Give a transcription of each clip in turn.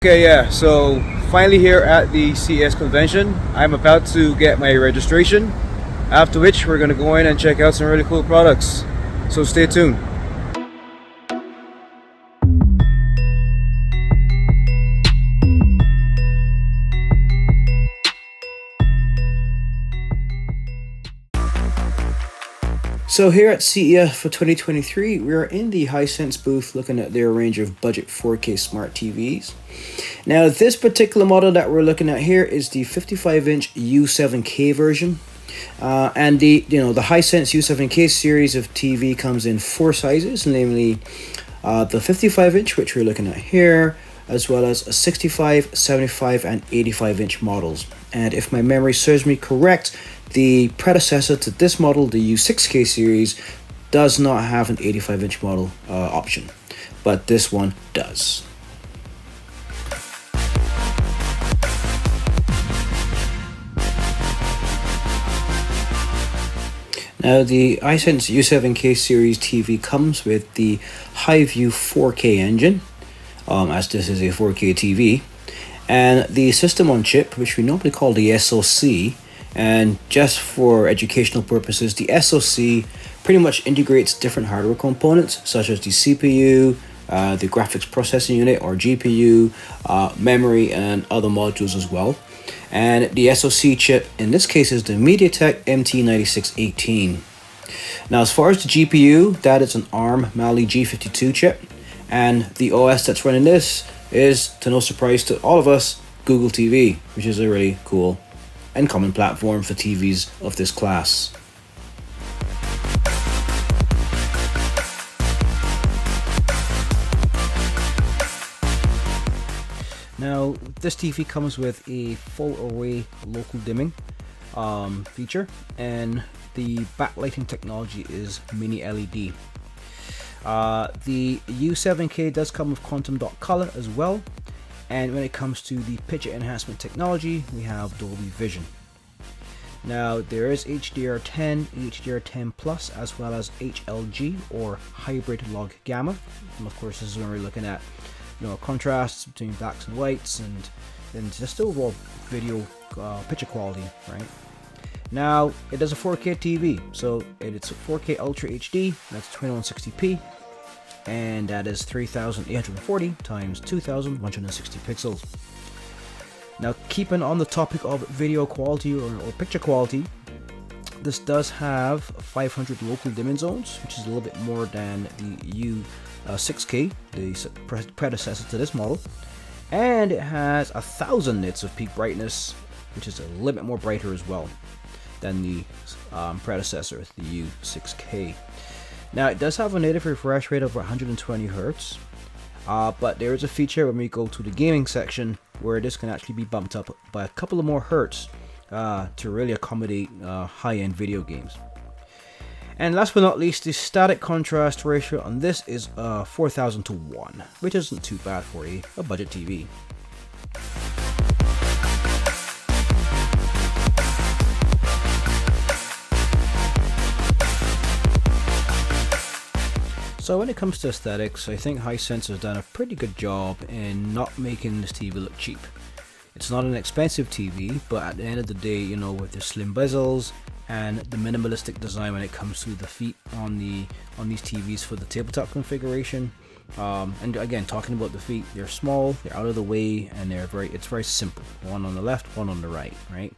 Okay, yeah, so finally here at the CES convention. I'm about to get my registration, after which we're going to go in and check out some really cool products. So stay tuned. So here at CES for 2023, we are in the Hisense booth looking at their range of budget 4K smart TVs. Now this particular model that we're looking at here is the 55-inch U7K version. And the Hisense U7K series of TV comes in four sizes, namely the 55-inch, which we're looking at here, as well as a 65, 75, and 85-inch models. And if my memory serves me correct, the predecessor to this model, the U6K series, does not have an 85-inch model option, but this one does. Now, the Hisense U7K series TV comes with the HiView 4K engine, as this is a 4K TV, and the system on chip, which we normally call the SoC. And just for educational purposes, the SoC pretty much integrates different hardware components such as the CPU, the graphics processing unit or GPU, memory, and other modules as well. And the SoC chip in this case is the MediaTek MT9618. Now, as far as the GPU, that is an ARM Mali G52 chip, and the OS that's running this is, to no surprise to all of us, Google TV, which is a really cool and common platform for TVs of this class. Now, this TV comes with a full array local dimming feature, and the backlighting technology is mini LED. The U7K does come with quantum dot color as well. And when it comes to the picture enhancement technology, we have Dolby Vision. Now, there is HDR10, HDR10 Plus, as well as HLG or hybrid log gamma. And of course, this is when we're looking at contrasts between blacks and whites, and just overall video picture quality, right? Now, it is a 4K TV, so it's a 4K Ultra HD. That's 2160p. And that is 3840 times 2160 pixels. Now, keeping on the topic of video quality or picture quality, this does have 500 local dimming zones, which is a little bit more than the U6K, the predecessor to this model. And it has 1000 nits of peak brightness, which is a little bit more brighter as well than the predecessor, the U6K. Now, it does have a native refresh rate of 120 Hz, but there is a feature when we go to the gaming section where this can actually be bumped up by a couple of more Hertz to really accommodate high-end video games. And last but not least, the static contrast ratio on this is 4000 to 1, which isn't too bad for a budget TV. So when it comes to aesthetics, I think Hisense has done a pretty good job in not making this TV look cheap. It's not an expensive TV, but at the end of the day, with the slim bezels and the minimalistic design when it comes to the feet on these TVs for the tabletop configuration. And again, talking about the feet, they're small, they're out of the way, and it's very simple. One on the left, one on the right, right?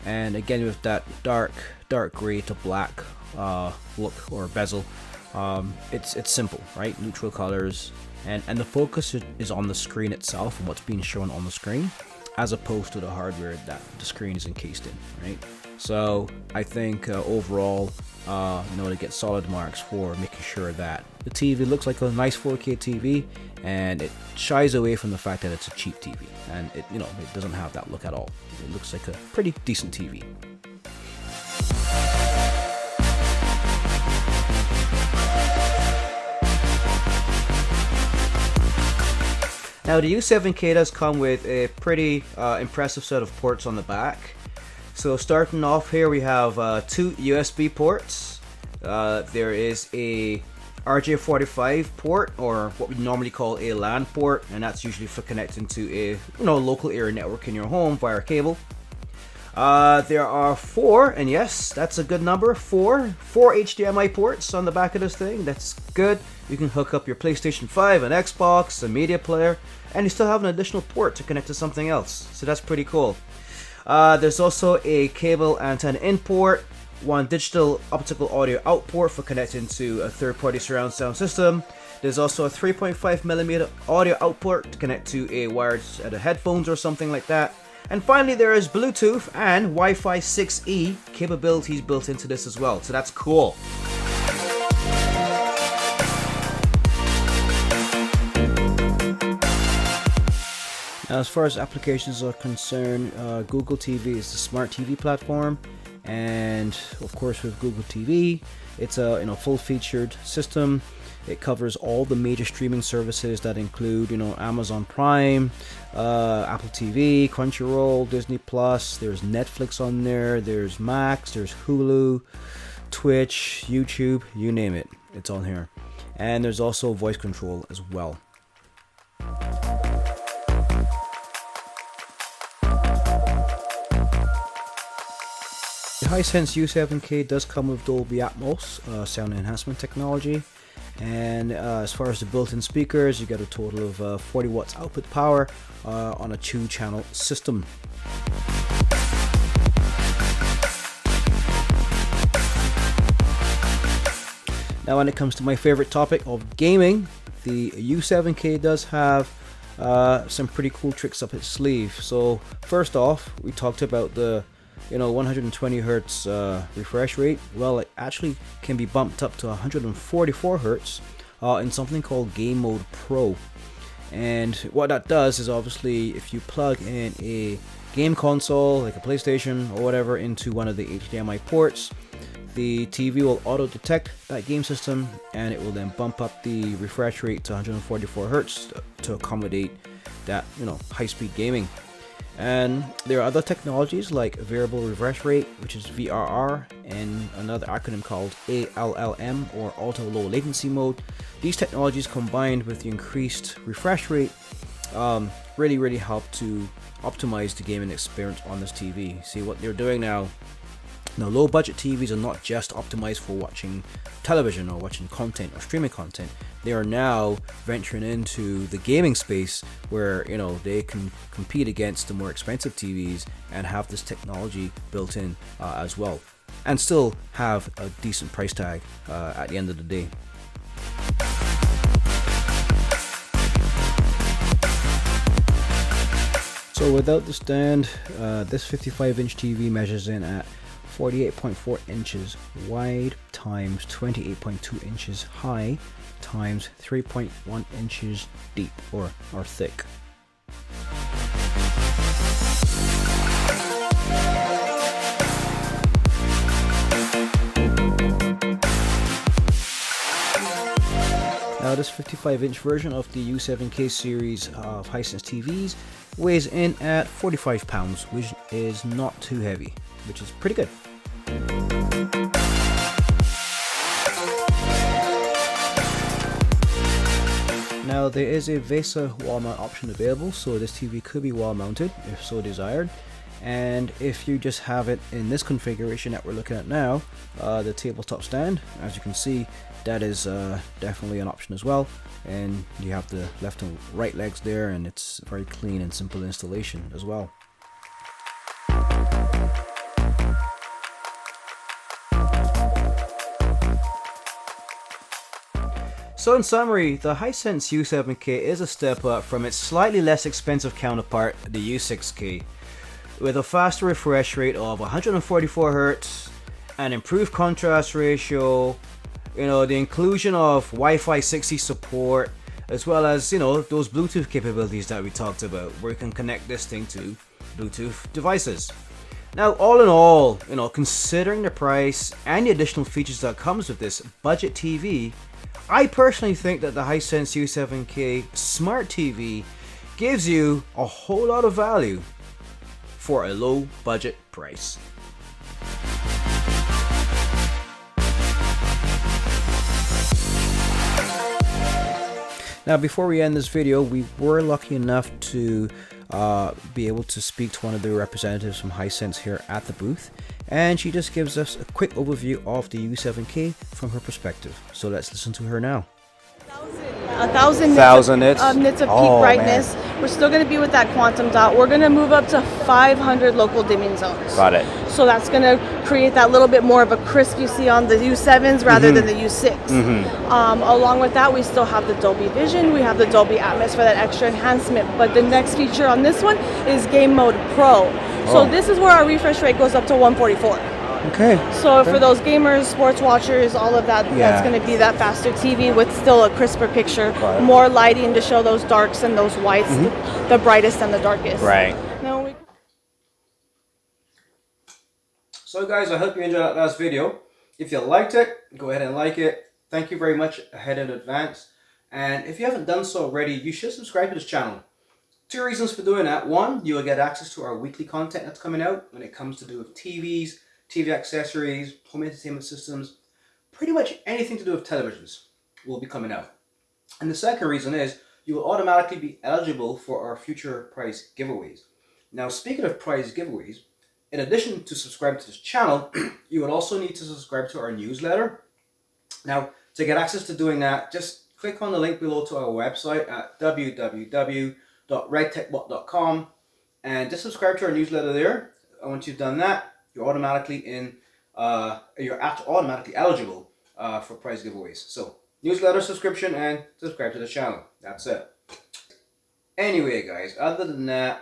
And again, with that dark gray to black look or bezel. It's simple, right? Neutral colors, and the focus is on the screen itself and what's being shown on the screen, as opposed to the hardware that the screen is encased in, right? So I think overall, to get solid marks for making sure that the TV looks like a nice 4K TV, and it shies away from the fact that it's a cheap TV, and it doesn't have that look at all. It looks like a pretty decent TV. Now, the U7K does come with a pretty impressive set of ports on the back. So starting off here, we have two USB ports. There is a RJ45 port, or what we normally call a LAN port, and that's usually for connecting to a local area network in your home via cable. There are 4, and yes, that's a good number, 4 HDMI ports on the back of this thing. That's good. You can hook up your PlayStation 5, an Xbox, a media player, and you still have an additional port to connect to something else, so that's pretty cool. There's also a cable antenna in port, 1 digital optical audio out port for connecting to a third-party surround sound system. There's also a 3.5mm audio out port to connect to a wired headphones or something like that. And finally, there is Bluetooth and Wi-Fi 6E capabilities built into this as well, so that's cool. Now, as far as applications are concerned, Google TV is the smart TV platform, and of course with Google TV, it's a full-featured system. It covers all the major streaming services that include Amazon Prime, Apple TV, Crunchyroll, Disney Plus. There's Netflix on there. There's Max. There's Hulu, Twitch, YouTube. You name it, it's on here. And there's also voice control as well. The Hisense U7K does come with Dolby Atmos sound enhancement technology, and as far as the built-in speakers, you get a total of 40 watts output power on a 2-channel system. Now, when it comes to my favorite topic of gaming, the U7K does have some pretty cool tricks up its sleeve. So first off, we talked about the 120 hertz refresh rate. Well, it actually can be bumped up to 144 hertz in something called Game Mode Pro. And what that does is, obviously, if you plug in a game console like a PlayStation or whatever into one of the HDMI ports, the TV will auto detect that game system, and it will then bump up the refresh rate to 144 hertz to accommodate that high-speed gaming. And there are other technologies like variable refresh rate, which is VRR, and another acronym called ALLM, or auto low latency mode. These technologies, combined with the increased refresh rate, really help to optimize the gaming experience on this TV. See what they're doing now. Now, low budget TVs are not just optimized for watching television or watching content or streaming content. They are now venturing into the gaming space where they can compete against the more expensive TVs and have this technology built in as well, and still have a decent price tag at the end of the day. So without the stand, this 55-inch TV measures in at 48.4 inches wide times 28.2 inches high times 3.1 inches deep or thick. Now, this 55-inch version of the U7K series of Hisense TVs weighs in at 45 pounds, which is not too heavy, which is pretty good. Now, there is a VESA wall mount option available, so this TV could be wall mounted if so desired. And if you just have it in this configuration that we're looking at now, the tabletop stand, as you can see, that is definitely an option as well. And you have the left and right legs there, and it's very clean and simple installation as well. So in summary, the Hisense U7K is a step up from its slightly less expensive counterpart, the U6K, with a faster refresh rate of 144 Hz, an improved contrast ratio, the inclusion of Wi-Fi 6E support, as well as, those Bluetooth capabilities that we talked about, where you can connect this thing to Bluetooth devices. Now, all in all, considering the price and the additional features that comes with this budget TV, I personally think that the Hisense U7K Smart TV gives you a whole lot of value for a low budget price. Now, before we end this video, we were lucky enough to be able to speak to one of the representatives from Hisense here at the booth, and she just gives us a quick overview of the U7K from her perspective. So let's listen to her now. 1,000 nits of peak brightness. Man. We're still going to be with that quantum dot. We're going to move up to 500 local dimming zones. Got it. So that's going to create that little bit more of a crisp you see on the U7s rather than the U6. Along with that, we still have the Dolby Vision. We have the Dolby Atmos for that extra enhancement. But the next feature on this one is Game Mode Pro. So this is where our refresh rate goes up to 144. Okay. So for those gamers, sports watchers, all of that, that's going to be that faster TV with still a crisper picture, more lighting to show those darks and those whites, the brightest and the darkest. Right. So guys, I hope you enjoyed that last video. If you liked it, go ahead and like it. Thank you very much ahead in advance. And if you haven't done so already, you should subscribe to this channel. 2 reasons for doing that. One, you will get access to our weekly content that's coming out when it comes to do with TVs, TV accessories, home entertainment systems, pretty much anything to do with televisions will be coming out. And the second reason is you will automatically be eligible for our future prize giveaways. Now, speaking of prize giveaways, in addition to subscribing to this channel, you would also need to subscribe to our newsletter. Now, to get access to doing that, just click on the link below to our website at www.redtechbot.com and just subscribe to our newsletter there. And once you've done that, you're automatically automatically eligible for prize giveaways. So newsletter subscription and subscribe to the channel. That's it. Anyway, guys, other than that,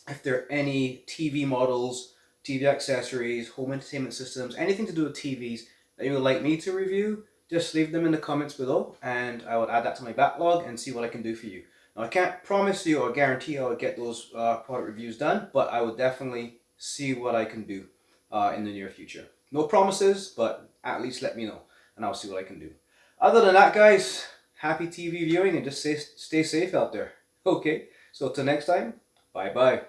if there are any TV models, TV accessories, home entertainment systems, anything to do with TVs that you would like me to review, just leave them in the comments below and I will add that to my backlog and see what I can do for you. Now, I can't promise you or guarantee I will get those product reviews done, but I will definitely see what I can do in the near future. No promises, but at least let me know and I'll see what I can do. Other than that, guys, happy TV viewing and just stay safe out there. Okay, so till next time, bye bye.